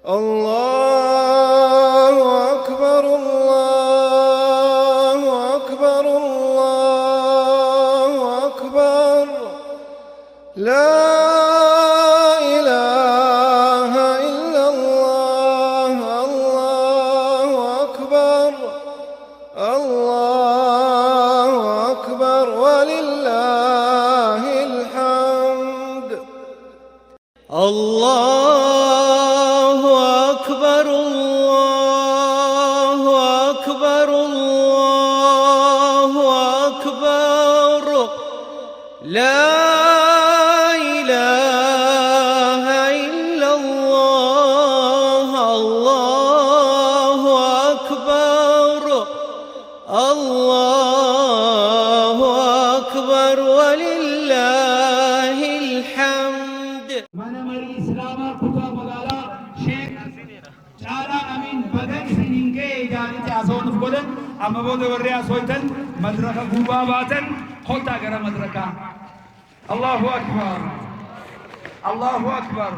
الله أكبر الله أكبر الله أكبر لا إله إلا الله الله أكبر الله أكبر ولله الحمد الله أكبر الله أكبر الله أكبر لا إله إلا الله الله أكبر الله أكبر ولله الحمد من مری اسلاما کتا مگالا شیخ چارا امین بدن سنینگے اجانت آسون بولن اما بود ورری آسویتن مدرکہ گوبا باتن ہوتا گرا مدرکہ اللہ اکبر اللہ اکبر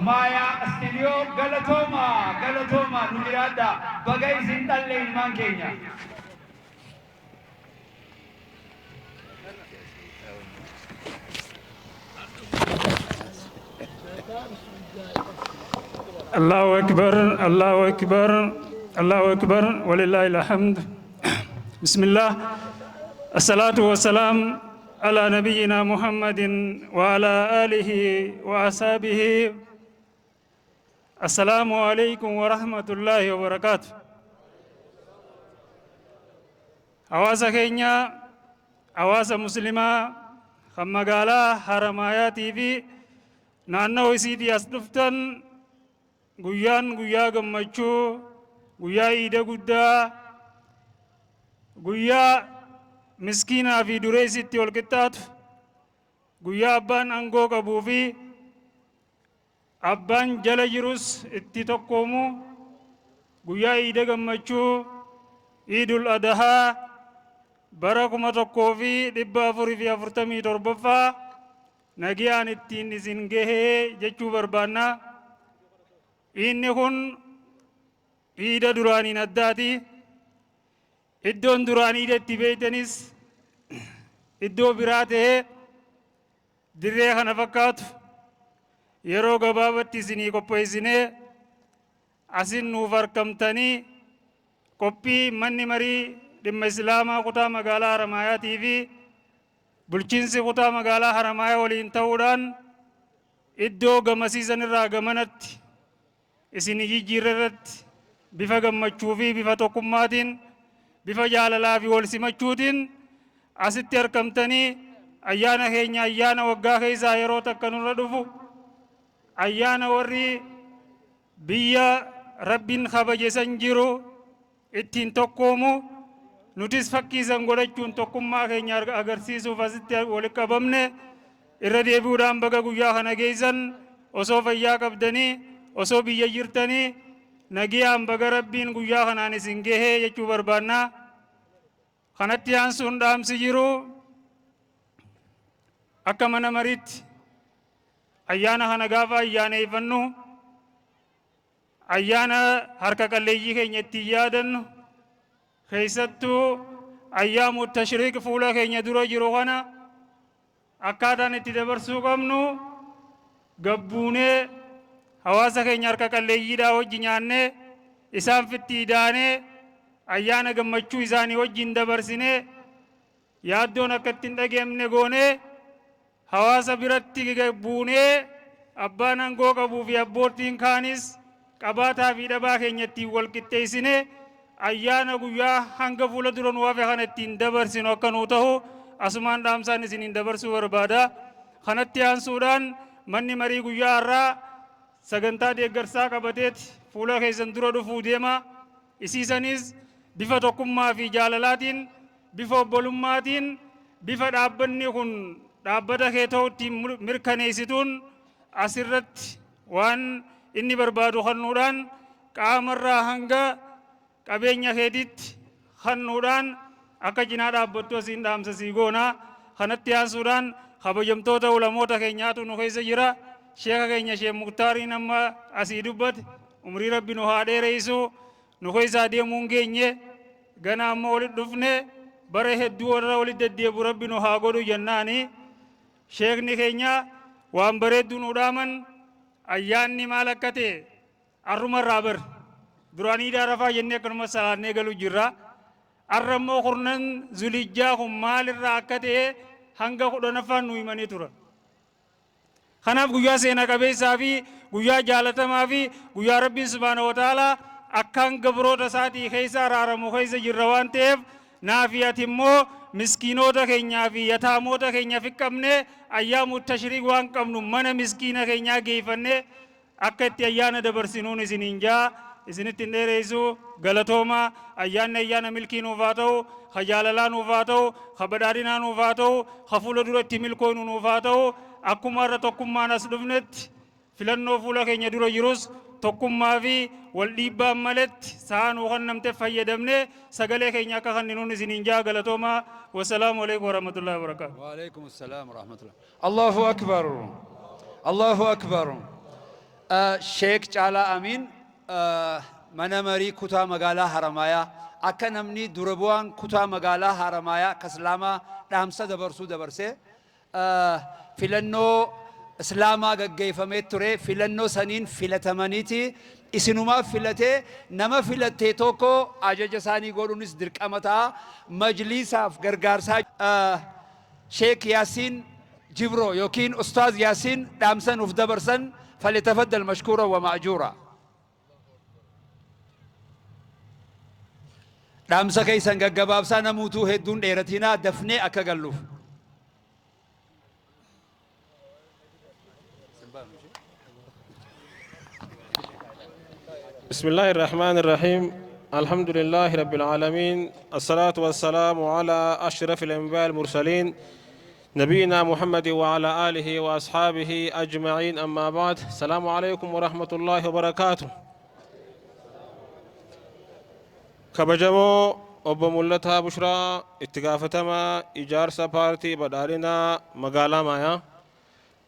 مایا استیلیو گلتوما نمیرادا بگئی زندل لے ایمان کینیا الله أكبر الله أكبر الله أكبر ولله الحمد بسم الله الصلاة والسلام على نبينا محمد وعلى آله وأصحابه السلام عليكم ورحمة الله وبركاته أواز كينيا أواز مسلمة خمّقالا حرماياتي في نانو سيدي أصدفتن guyyaan guyyaa gammachuu guyyaa iida guddaa guyyaa miskiinaa fi dureessitti ol qixxaatu guyyaa abbaan aangoo qabuu fi abbaan jala jirus itti tokkoomu guyyaa iida gammachuu iidul adahaa bara 1447 nagiyaan ittiin isin gahee jechuu barbaanna. inni kun iida duraaniin addaati iddoon duraan iida itti beeytanis iddoo biraa ta'ee dirree kana fakkaatu yeroo gabaabatti isinii qopheessinee asin nuuf argamtanii qophii manni marii dhimma islaamaa kutaa magaalaa Haramaayatii fi bulchiinsi kutaa magaalaa Haramaayaa waliin ta'uudhaan iddoo gamasiisan irraa gamanatti isinii jijjiirratti bifa gammachuu fi bifa tokkummaatiin bifa jaalalaa fi wal simachuutiin asitti argamtanii ayyaana keenya ayyaana waggaa keessaa yeroo takka nurra dhufu ayyaana warri biyya rabbiin kabajesan jiru ittiin tokkoomu nutis fakkiisan godhachuun tokkummaa keenya agarsiisuuf asitti walitti qabamne irra deebi'uudhaan baga guyyaa kana geessan osoo fayyaa qabdanii osoo biyya jirtanii nagiyaan baga rabbiin guyyaa kanaan isin gahee jechuu barbaanna. kanatti aansuun dhaamsi jiru akka mana mariitti ayyaana kana gaafa ayyaaneeffannu ayyaana harka qalleeyyii keenya ittiin yaadannu keessattuu ayyaamu tashriiq fuula keenya dura jiru kana akkaataan itti dabarsuu qabnu gabbuunee hawaasa keenya harka qalleeyyiidhaa wajji nyaannee isaan fitti idaanee ayyaana gammachuu isaanii wajjin dabarsinee yaaddoon akka ittiin dhageemne goonee hawaasa biratti gabbuunee abbaan aangoo qabuu fi abboottiin kaanis qabaataa fi dhabaa keenya ittiin wal qixxeessinee ayyaana guyyaa hanga fuula dura nu hafe kana ittiin dabarsinu akka nuu ta'u asumaan dhaamsaan isiniin dabarsuu barbaada. kanatti aansuudhaan manni marii guyyaa har'aa sagantaa deeggarsaa qabateeti fuula keessan dura dhufuu deema. isiisanis bifa tokkummaa fi jaalalaatiin bifa obbolummaatiin bifa dhaabbanni kun dhaabbata kee ta'utti mirkaneessituun asirratti waan inni barbaadu kennuudhaan qaamarraa hanga qabeenya keetitti kennuudhaan akka cinaa dhaabbattu asiin dhaamsa sii goona. kanatti aansuudhaan kabajamtoota ulamoota keenyaatu nu keessa jira. sheeka keenya Sheekh Muktaariin amma asii dubbate umrii rabbi nu haa dheereysu nu keeysaa deemuun geenye gana amma walit dhufne bara hedduu warra walit deddeebu rabbi nu haa godhu jennaani sheekni keenya waan bareedduu nu dhaaman ayyaanni maal akka ta'e arrumarraa bar duraanii daarafaa jennee akkanuma salaannee galu jirra arra immoo kurnan zulijjaa kun maalirraa akka ta'e hanga 10ffaan nu himanii tura kanaaf guyyaa seena qabeessaa fi guyyaa jaalatamaa fi guyyaa rabbiin subhaanahu wa ta'aalaa akkaan gabroota isaatii keessa araaramu keessa jirra waan ta'eef naafi ati immoo miskiinoota keenyaa fi yataamoota keenyaaf qabne ayyaamu tashriiq waan qabnu mana miskiina keenyaa geeffannee akka itti ayyaana dabarsinuun isiniin jaa isinitti hin dheereysu galatooma ayyaanni ayyaana milkii nuuf haa ta'u ha jaalalaa nuuf haa ta'u ha badhaadhinaa nuuf haa ta'u ha fuula duratti milkooynu nuuf haa ta'u akkuma irra tokkummaan as dhufnetti filannoo fuula keenya dura jirus tokkummaa fi wal dhiibbaan maletti saanuu kan namte fayyadamne sagalee keenya akka kanninuun isiniin jaa galatooma wasalaamu alaikum warahmatullahi wabarakatuh. Wa alaikum assalam warahmatullah. Allahu akbar. Allahu akbar. Sheek Caalaa Amiin mana marii kutaa magaalaa Haramayaa akka namni dura bu'aan kutaa magaalaa Haramayaa kaslaamaa dhaamsa dabarsuu dabarsee filannoo islaamaa gaggeeffamee ture filannoo saniin filatamaniiti isinumaa filatee nama filatee tokko ajaja isaanii godhuunis dirqama ta'a majlisaaf gargaarsaa Sheek Yaasiin Jibroo yookiin Ustaaz Yaasiin dhaamsa nuuf dabarsan فليتفضل مشكورا ومأجورا. dhaamsa keessan gaggabaabsaa namuutuu hedduun dheeratinaa dafnee akka galluuf. بسم الله الرحمن الرحيم الحمد لله رب العالمين الصلاة والسلام على أشرف الأنبياء المرسلين نبينا محمد وعلى آله وأصحابه أجمعين أما بعد السلام عليكم ورحمة الله وبركاته كبجمو أبو ملتا بشرى اتقافتما إجارسا بارتي بدارنا مقالا مايا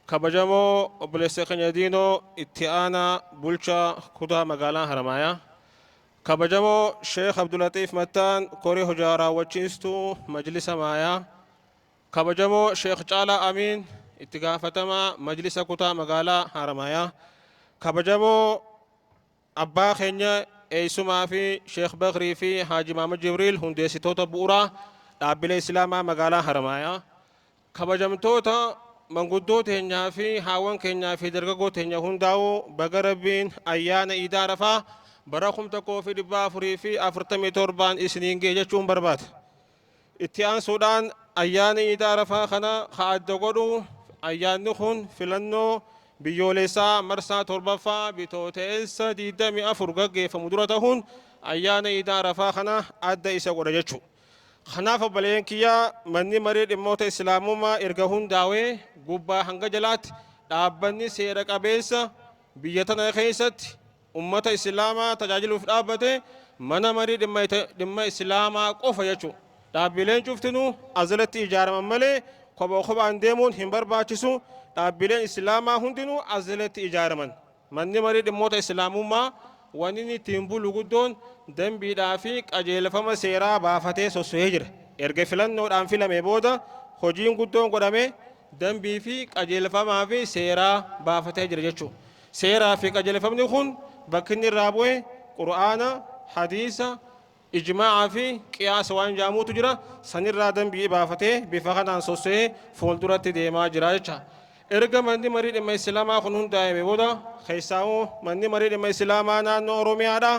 كبجمو أبو لسيقن يدينو اتعانا بلشا كدا مقالا هرمايا كبجمو شيخ عبد اللطيف متان كوري هجارا وچيستو مجلس مايا كبجمو شيخ Caalaa Amiin itti gaafatamaa majlisa kutaa magaalaa Haramayaa كبجمو abbaa keenya eessumaa fi Sheekh Bakrii fi Haaji Maamad Jibriil hundeessitoota bu'uuraa dhaabbilee Islaamaa magaalaa Haramayaa kabajamtoota manguddoota keenyaa fi haawwan keenyaa fi dargaggoota keenya hundaa'uu baga Rabbiin ayyaana Iidaa Arafaa bara 1447 isiniin ga'e jechuun barbaada. Itti aansuudhaan ayyaana Iidaa Arafaa kana adda godhu ayyaanni kun filannoo biyyoolessaa marsaa 7ffaa bitooteessa 24 gaggeeffamu dura ta'uun ayyaana Iidaa Arafaa kana adda isa godha jechuudha. Kanaaf obboleen kiyyaa manni marii dhimmoota islaamummaa erga hundaa'ee gubbaa hanga jalaatti dhaabbanni seera qabeessa biyya tana keessatti ummata islaamaa tajaajiluuf dhaabbate mana marii dhimma islaamaa qofa jechuudha. Dhaabbileen cuftinuu azalatti ijaaraman malee kophaan deemuun hin barbaachisu. Dhaabbileen islaamaa hundinuu azalatti ijaaraman. Manni marii dhimmoota islaamummaa waan inni ittiin bulu guddoon dambiidhaa fi qajeelfama seeraa baafatee sosso'ee jira. Erga filannoodhaan filame booda hojiin guddoon godhame dambii fi qajeelfamaa fi seeraa baafatee jira jechuudha. Seeraa fi qajeelfamni kun bakki inni irraa bu'e Qur'aana, hadiisa, ijmaa'a fi qiyaasa waan jaamuutu jira. Sanirraa dambii baafatee bifa kanaan sosso'ee fuulduratti deemaa jira jecha. Erga manni marii dhimma islaamaa kun hundaa'e booda keessaa'uu manni marii dhimma islaamaa naannoo Oromiyaadha.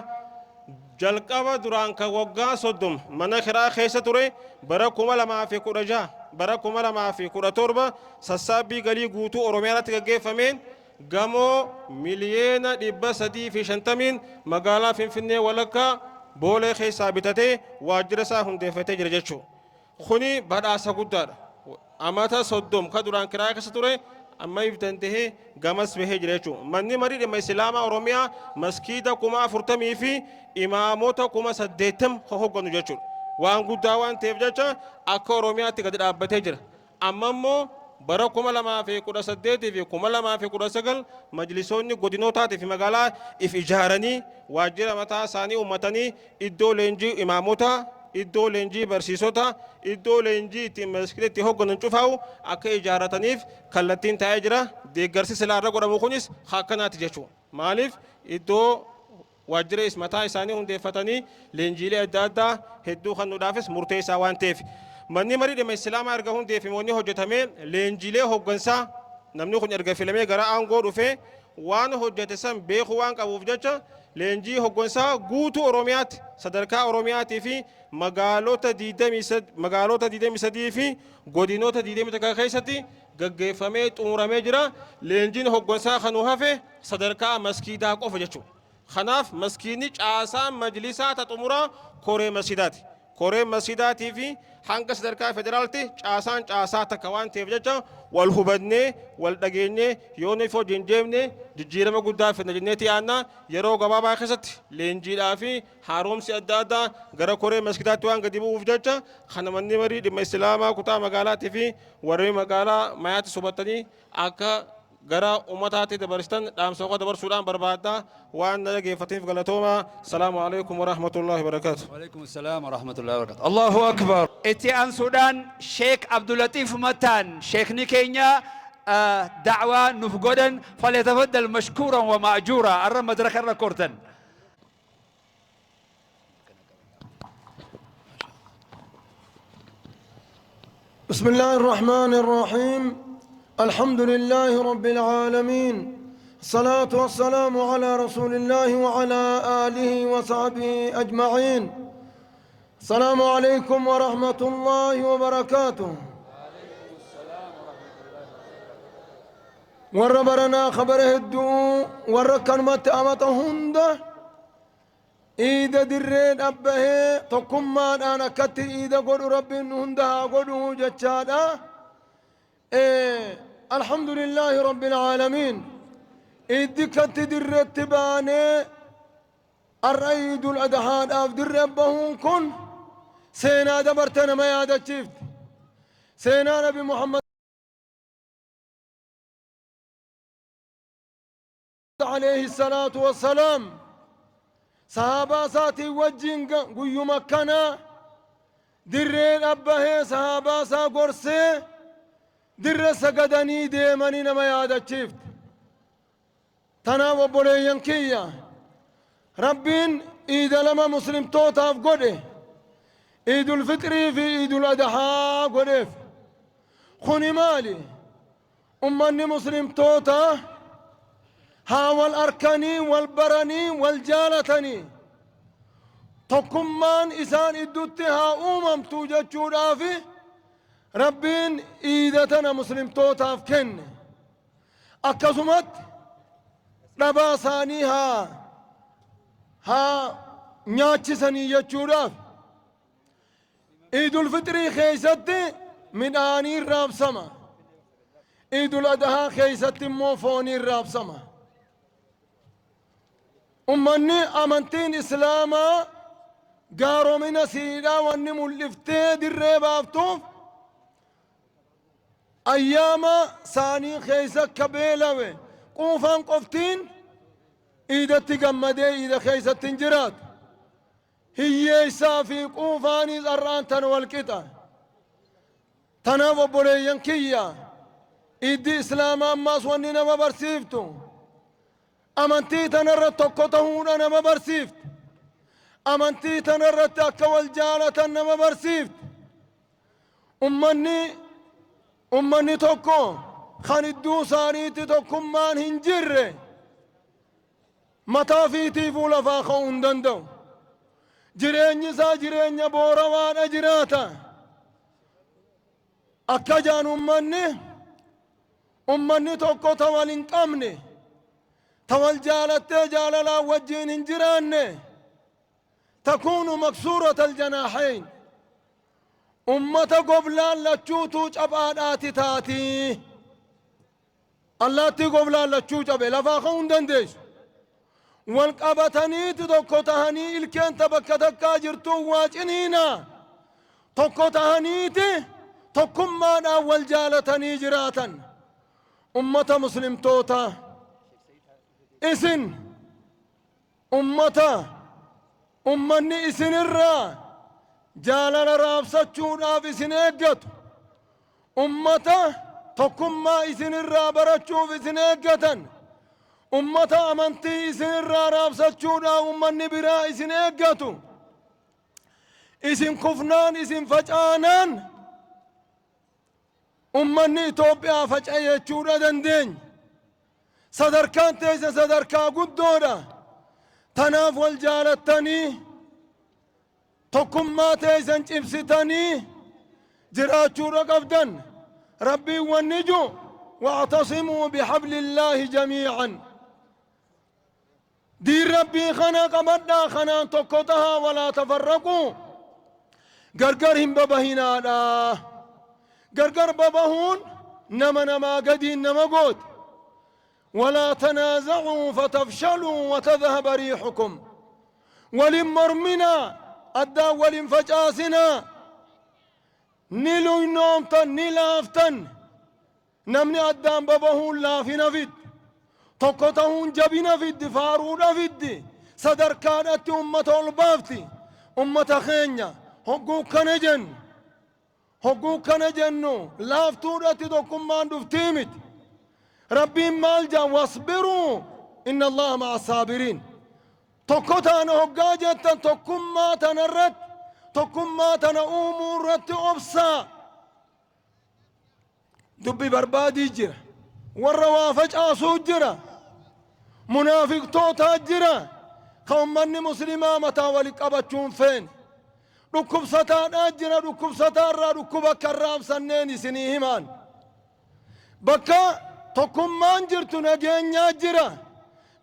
Jalqaba duraan kan waggaa 30 mana kiraa keessa ture bara 2016 bara 2017 sassaabbii galii guutuu Oromiyaatti gaggeeffameen gamoo miliyoona 350 magaalaa Finfinnee walakkaa Boolee keessaa bitatee waajjira isaa hundeeffatee jira jechuudha. Kuni badhaasa guddaadha. Amata 30 ka duraan kiraa keessa ture amma iftantee gamas bahee jira jechuudha. Manni marii dhimma islaamaa Oromiyaa maskiida 40,000 fi imaamota 80,000 hogganu jechuudha. Waan guddaa waan ta'eef jecha akka Oromiyaatti gadi dhaabbatee jira. Amma immoo bara 2018 fi 2019 majlisoonni godinootaati fi magaalaa if ijaaranii waajjira mataa isaanii uummatanii iddoo leenjii imaamota iddoo leenjii barsiisota iddoo leenjii itti masjida itti hoogganan cufaa'u akka ijaarataniif kallattiin taa'ee jira. Deeggarsi silaarra godhamu kunis akkanaati jechuudha. Maaliif iddoo waajjira mataa isaanii hundeeffatanii leenjiilee adda addaa hedduu kennuudhaafis murteessaa waan ta'eef manni marii dhimma islaamaa erga hundeeffamee hojjetamee leenjiilee hooggansaa namni kun erga filamee gara aangoo dhufee waan hojjete san beekuu waan qabuuf jecha leenjii hooggansaa guutuu Oromiyaatti sadarkaa Oromiyaatii fi magaalota 23 fi godinoota 21 keessatti gaggeeffamee xumuramee jira. Leenjiin hooggansaa kanuu hafe sadarkaa maskiidaa qofa jechuudha. Kanaaf maskiinni caasaa majlisaa xumuraa koree masjidaati. Koree masjidaatii fi hanga sadarkaa federaalitti caasaan caasaa takka waan ta'eef jecha wal hubannee wal dhageenyee yoo nuuf hojiin deemne jijjiirama guddaa fidna jenneeti yaadna. Yeroo gabaabaa keessatti leenjiidhaa fi haaromsi adda addaa gara koree masjidaatti waan gadi bu'uuf jecha kana manni marii dhimma islaamaa kutaa magaalaatii fi warri magaalaa mayaatti subatanii akka gara ummataatti dabarsatan dhaamsa dabarsuudhaan barbaadda waan dhageeffataniif galatooma. Salaamu alaykum wa rahmatullahi wa barakatuh. وعليكم السلام ورحمة الله وبركاته. الله أكبر. إتيان سودان شيخ عبد اللطيف متان شيخ نيكينيا دعوة نفقدا فليتفضل مشكورا ومأجورا الرم مدرك الركورتن. بسم الله الرحمن الرحيم. الحمد لله رب العالمين، الصلاة والسلام على رسول الله وعلى آله وصحبه أجمعين. السلام عليكم ورحمة الله وبركاته. وربرنا خبره الدو وركن مت أمتهنده إيدا درين أبه تقم ما أنا كت إيدا قد رب هندها قدو جتشادا. الحمد لله رب العالمين. إيدي كت درت تباني الرئيد الأدهان أفدر ربهم كن سينا دبرتنا ما يادا شفت سينا نبي محمد عليه الصلاة والسلام صحابة ساتي وجين قيو مكانا درين أبه صحابة سا قرسي در سقدني ديماني نما يادا شفت تناوب بوليين كيا ربين إيدا لما مسلم توتاف قده عيد الفطر في عيد الأضحى قده خوني مالي أمني مسلم توتا ها والأركاني والبراني والجالتني تقمان إسان إدوتي ها توجد شورافي ربين إيدتنا مسلم توتاف كن أكسمت رباساني ها نياتشسني يجوراف عيد الفطر خيستي من آني الراب سما عيد الأضحى خيستي موفوني الراب سما أمني أمنتين إسلاما قارو من سيدا واني ملفتي دريب أفتوف أياما ثاني خيسة كبيلة قوفان قفتين إذا تقمدي إذا خيسة تنجرات هي يسافي قوفاني زران تنوى الكتا تناوى بوليين كيا إدي إسلاما أما سوانينا ما برسيفتو أمانتي تنرت تقوتهون أنا ما برسيفت أمانتي تنرت أكوال جالة أنا ما برسيفت أمني توكو خان الدوسانيتي توكو مان هنجر متى فيتي فولا فاخون دندو جريني سا جريني بوروان أجراتا أكجان أمني توكو توالين قمني توال جالت جاللا وجين هنجران تكون مكسورة الجناحين أمة قبلان لتشوتو جبادات تاتي الله تي قبلان لتشو جبه لفاقون دندش والقبتني تدوكو تهني الكين تبكتك جرتو واجنينا توكو تهنيتي تكم ما أول جالتني جراتا أمة مسلم توتا إسن أمة أمني إسن الرا جالنا رابسة في سنيقت أمة تكم ما إسن الرا برچو في سنيقتا أمة أمنتي إسن الرا رابسة أمني برا إسن إيقتو إسن كفنان إسن فجآنان أمني توبيا فجأة يجورا دندين صدركان تيسا صدركا قدورا تناف والجالتاني تكم ما تيسا انجبستاني جراجورا قبدن ربي والنجو واعتصموا بحبل الله جميعا دير ربي خنا قمدنا خنا تكتها ولا تفرقوا غرغرهم ببهنا لا غرغر ببهون نما قدين نما قد ولا تنازعوا فتفشلوا وتذهب ريحكم ولمرمنا أدى ولمفجاسنا نيلو نومتن نيلافتن نمني أدام ببهون لا في نفد تقطعون جبنا في الدفارون في الدي صدر كانت أمة البافتي أمة خينيا حقوق نجن حقوق نجنو لافتورة تدوكم ما دفتيمت ربي مالجا واصبروا إن الله مع الصابرين تقطعنا حقا جتا تقم ما تنرت تقم ما تنأمور رت أبسا دبي بربادي جرا والروافج آسو جرا منافق توتا جرا قوم من مسلما متى ولك أبتشون فين ركب ستان أجرا ركب ستان را ركب كرام سنين سنيهمان بكا تقم من جرتو نجين جرا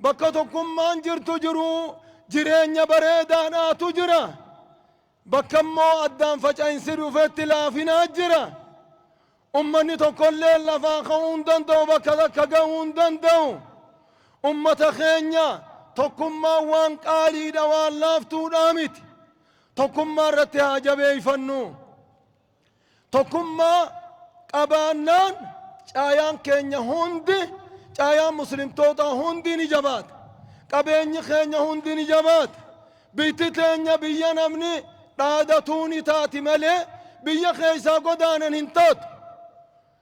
بكا تقم من جرتو جرو جرين بريدانا تجرا بكا مو أدام فجأة انسروا في التلافنا جرا أمني تقول لي لفا خون دندو بكذا كقون دندو أمة خينيا تقوم ما وان قالي دوان لافتو دامت تقوم ما رتها جبي فنو تقوم ما قبانان چايان كينيا هندي چايان مسلم توتا هندي نجبات قبيني خينيا هندي نجبات بيتي تينيا بيا نمني دادتوني تاتي ملي بيا خيسا قدانا هنتات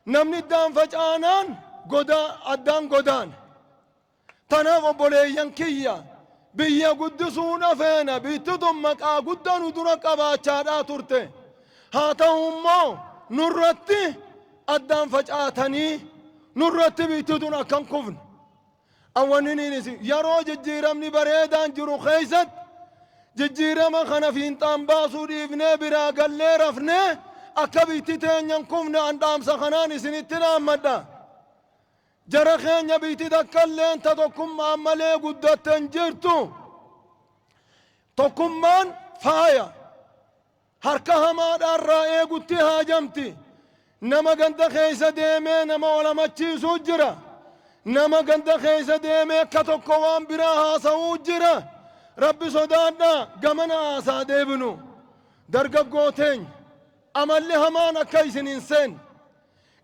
نمني الدان فجآنان قدا الدان قدان تناف بوليان كيا بيا قدسونا فينا بيتدم مكا قدان ودرك أباچادا ترتي هاتهم مو نرتي الدان فجآتني نرتي بيتدنا كان كفن أولني نسي يرو ججيرمني بريدان جرو خيست ججيرما خنا في انتان باسو ديفني برا قلي رفني أكبيتي تينيان كفنا عندام سخناني سنتنا مدى جرخين يبيتي دكالين تدكم عمالي قدتن جرتو تكم من فايا هركها ما دار رأي قدتي هاجمتي نما قند خيسة ديمي نما ولا مچي سجرة نما قند خيسة ديمي كتوكوان براها سوجرة ربي صدادنا قمنا آسا ديبنو درقب قوتين أمالي همان كيسن إنسان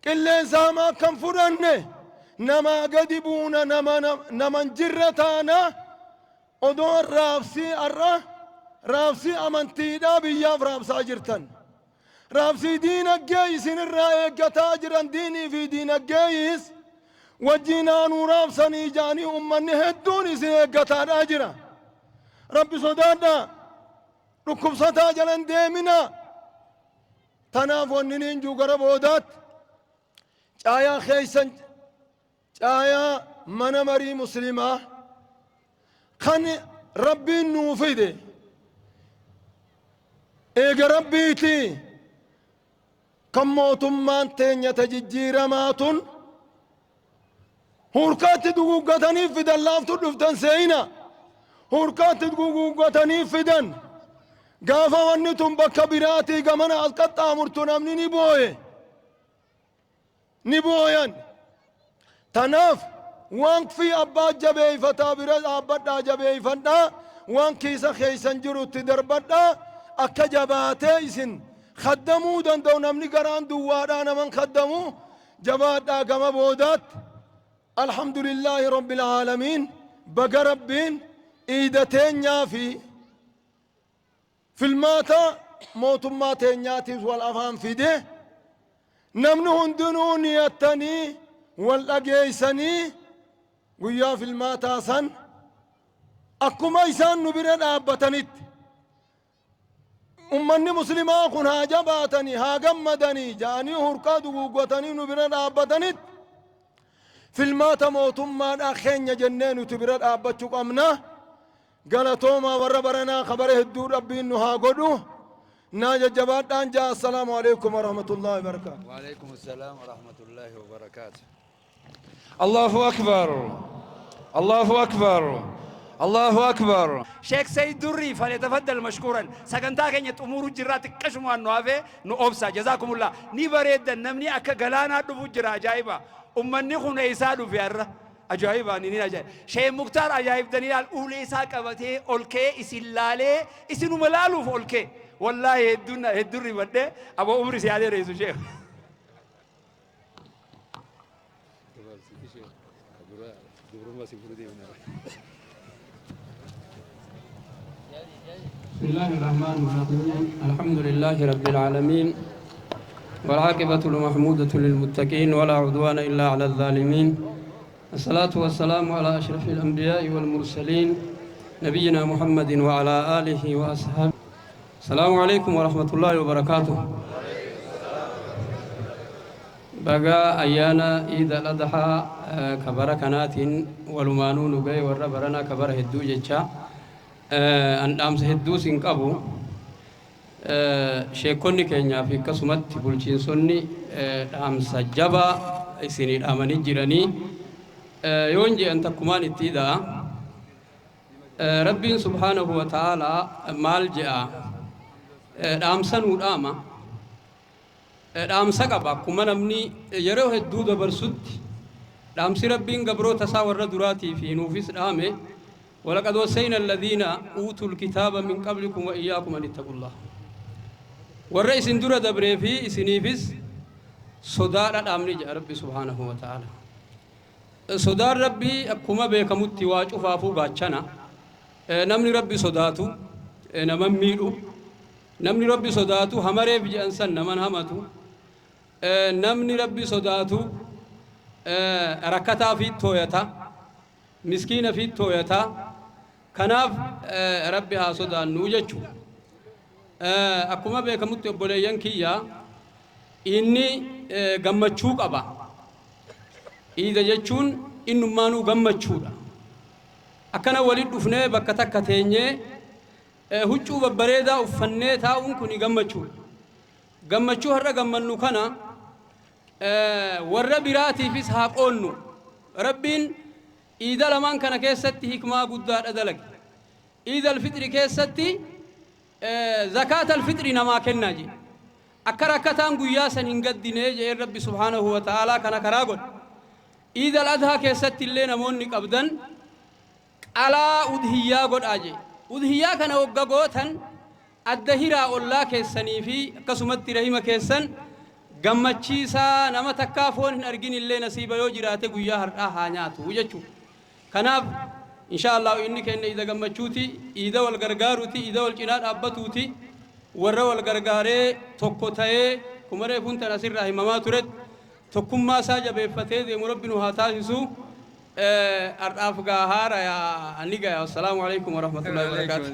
كلين ساما كم فرنه نما قدبونا نما جرتانا ودور رابسي أمنتيدا بياف رابسا جرتن رابسي دينك جايسين الرأي قتاجرا ديني في دينك جايس وجينا نورابسا نيجاني أمني هدوني سينك قتاجرا جرا ربي صدادنا ركب ستاجلا ديمنا تناف وننين جو قربودات چايا خيسن چايا من مري مسلمة خن ربي نوفيده ايغ ربيتي كم موتمان تينيا تججيرماتون هوركات دقوقتني في دلافتو دفتن سينا هوركات دقوقتني في دن قافا ونتم بكبيراتي قمنا القطع مرتنمني نبويا تناف وانك في أبا جبي فتا برز أبدا جبي فتا وانك كيسا خيسا جرو تدربدا أكا جباتي إسن خدموا دندو نمني قران دوادانا من خدموا جبادا كما بودات الحمد لله رب العالمين بقى ربين إيدتين يافي في الماتا موت ماتين ياتي والأفهام في ده نمنهن دنون يتني والأجيسني ويا في الماتا سن أكما إسان نبرد أبتنت أمني مسلمة كن هاجباتني هاجمدني جاني هرقاد وقوتني نبرد أبتنت في الماتا موتم ما أخين جنين تبرد أبتشك أمنا قالتوما وربرنا خبره الدور ربي إنه هاقودو ناجا جبات أنجا السلام عليكم ورحمة الله وبركاته. وعليكم السلام ورحمة الله وبركاته. الله أكبر الله أكبر الله أكبر. شيخ سيد دري فليتفضل مشكورا. سكنتا كنيت أمور الجرات كشموا النوافه نوبسا جزاكم الله. نبرد نمني أك غلانا دبو جرا جايبا. أمني خون إيسادو في الرّ أجايبا نيني أجايب. شيخ مختار أجايب دنيال أولي ساكبته أولكي إسلالي إسنو ملالو فولكي. والله الدنيا الدري بده أبو عمر سيادة رئيس الشيخ. بسم الله الرحمن الرحيم الحمد لله رب العالمين والعاقبة المحمودة للمتقين ولا عدوان إلا على الظالمين الصلاة والسلام على أشرف الأنبياء والمرسلين نبينا محمد وعلى آله وأصحابه. السلام عليكم ورحمة الله وبركاته. بقى أيانا عيد الأضحى كبركنات والمانون بي والربرنا كبر هدو جتشا أن أمس هدو سنقبو شيكوني كينيا في كسمت بلشين سني أمس جبا سنين أماني جيراني يونجي أن تكمان اتدا ربي سبحانه وتعالى مالجأ أمسن وداما أمسك أبا كمان أمني يروه الدود برسد أمس ربي قبرو تساور دراتي في نوفيس الآمة ولقد وصينا الذين أوتوا الكتاب من قبلكم وإياكم أن اتقوا الله والرئيس اندورة دبري في سنيفيس صدار الأمر جاء ربي سبحانه وتعالى صدار ربي أكما بيكمت واجه فافو غاتشنا نمني ربي صداتو نمن ميلو نمني ربي صداتو هماري بجي أنسان نمن همتو نمني ربي صداتو ركتا في تويتا مسكين في تويتا كناف ربي ها صدان نوجتشو أكما بيكمت بوليان كيا إني غمتشو قبا إذا جتشون إنو مانو غمتشو أكنا ولد دفنه بكتا كتينيه هجو ببريدا وفنه تاون كوني غمتشو هرّا غمنو كنا ورّا براتي في سحاقونو ربين إذا لمن كان كيستي حكمة قدار أدلك إذا الفطر كيستي زكاة الفطر نما كناجي أكركتان قياسا هنقد نيجي ربي سبحانه وتعالى كان كراغون إذا الأضحى كيستي اللي نمونك أبدا على أدهيا قد أجي أدهيا كان وقاقوتاً الدهيرا الله كيساني في قسمت رحيمة كيسان قمتشيسا نما تكافون أرقين اللي نصيبا يوجراتي قويا هرقاها نياتو وجهو كناف إن شاء الله إنك إن إذا قمتشوتي إذا والغرغاروتي إذا والجنات أبتوتي ورّا والغرغاري توقوتاي كمري فونت نصير رحيمة ما ترد تكم ما ساجا بفتي دي مربنو هاتاسسو أرافقا هارا يا أنيقا السلام عليكم ورحمة الله وبركاته.